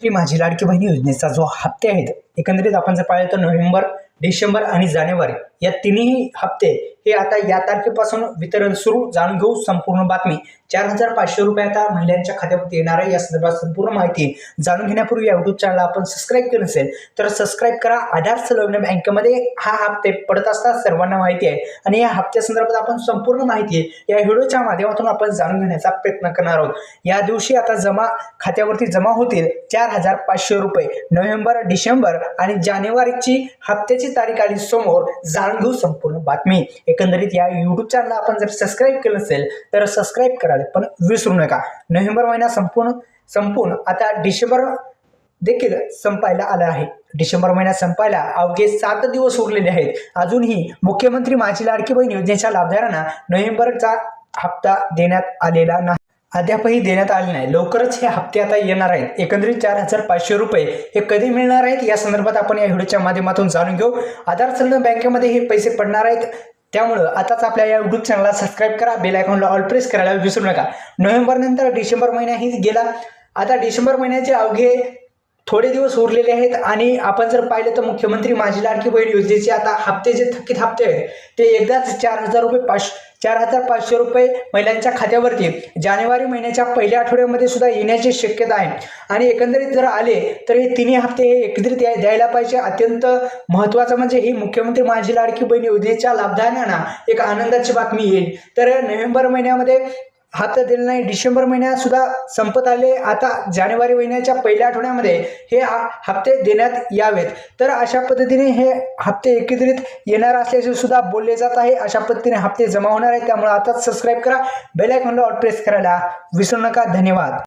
की माझी लाडकी बहीण योजनेचा जो हप्ते आहेत, एकंदरीत आपण जर पाहिलं तर नोव्हेंबर, डिसेंबर आणि जानेवारी या तिन्ही हप्ते हे आता या तारखेपासून वितरण सुरू. जाणून घेऊ संपूर्ण बातमी. 4,500 रुपये आता महिलांच्या खात्यावरती येणार आहे. या संदर्भात संपूर्ण माहिती जाणून घेण्यापूर्वी युट्यूब चॅनल आपण सबस्क्राईब केलं नसेल तर सबस्क्राईब करा. आधार संलग्न बँकेमध्ये हा हप्ते पडत असतात, सर्वांना माहिती आहे. आणि या हप्त्या संदर्भात आपण संपूर्ण माहिती या व्हिडिओच्या माध्यमातून आपण जाणून घेण्याचा प्रयत्न करणार आहोत. या दिवशी आता खात्यावरती जमा होतील 4,500 रुपये. नोव्हेंबर, डिसेंबर आणि जानेवारीची हप्त्याची तारीख आली समोर. जाणून घेऊ संपूर्ण बातमी. एकंदरीत या युट्यूब चॅनलला आपण जर सबस्क्राईब केलं असेल तर सबस्क्राईब करायला पण विसरू नका. नोव्हेंबर महिना संपून आता डिसेंबर देखील संपायला आला आहे. डिसेंबर महिना संपायला अवघे 7 दिवस उरलेले आहेत. अजूनही मुख्यमंत्री माझी लाडकी बहीण योजनेच्या लाभधारकांना नोव्हेंबरचा हप्ता देण्यात आलेला नाही. अद्यापही देण्यात आले नाही. लवकरच हे हप्ते आता येणार आहेत. एकंदरीत 4,500 रुपये हे कधी मिळणार आहेत या संदर्भात आपण या व्हिडिओच्या माध्यमातून जाणून घेऊ. आधार संलग्न बँकेमध्ये हे पैसे पडणार आहेत. त्यामुळं आताच आपल्या या युट्यूब चॅनलला सबस्क्राईब करा. बेल आयकॉनला ऑल प्रेस करायला विसरू नका. नोव्हेंबर नंतर डिसेंबर महिनाही गेला. आता डिसेंबर महिन्याचे अवघे थोडे दिवस उरलेले आहेत. आणि आपण जर पाहिलं तर मुख्यमंत्री माझी लाडकी बहीण योजनेचे आता हप्ते जे थकीत हप्ते आहेत ते एकदाच 4,500 रुपये महिलांच्या खात्यावरती जानेवारी महिन्याच्या पहिल्या आठवड्यामध्ये सुद्धा येण्याची शक्यता आहे. आणि एकंदरीत जर आले तर हे तिन्ही हप्ते हे एकत्रित द्यायला पाहिजे. अत्यंत महत्त्वाचं म्हणजे ही मुख्यमंत्री माझी लाडकी बहीण योजनेच्या लाभधारकांना एक आनंदाची बातमी येईल. तर नोव्हेंबर महिन्यामध्ये हप्ता दिला नाही. डिसेंबर महिन्यात सुद्धा संपत आले. आता जानेवारी महिन्याच्या पहिल्या आठवड्यामध्ये हे हप्ते देण्यात यावेत. तर अशा पद्धतीने हे हप्ते एकत्रित येणार असल्याचे सुद्धा बोलले जात आहे. अशा पद्धतीने हप्ते जमा होणार आहेत. त्यामुळे आताच सबस्क्राईब करा. बेल आयकॉनला ऑल प्रेस करायला विसरू नका. धन्यवाद.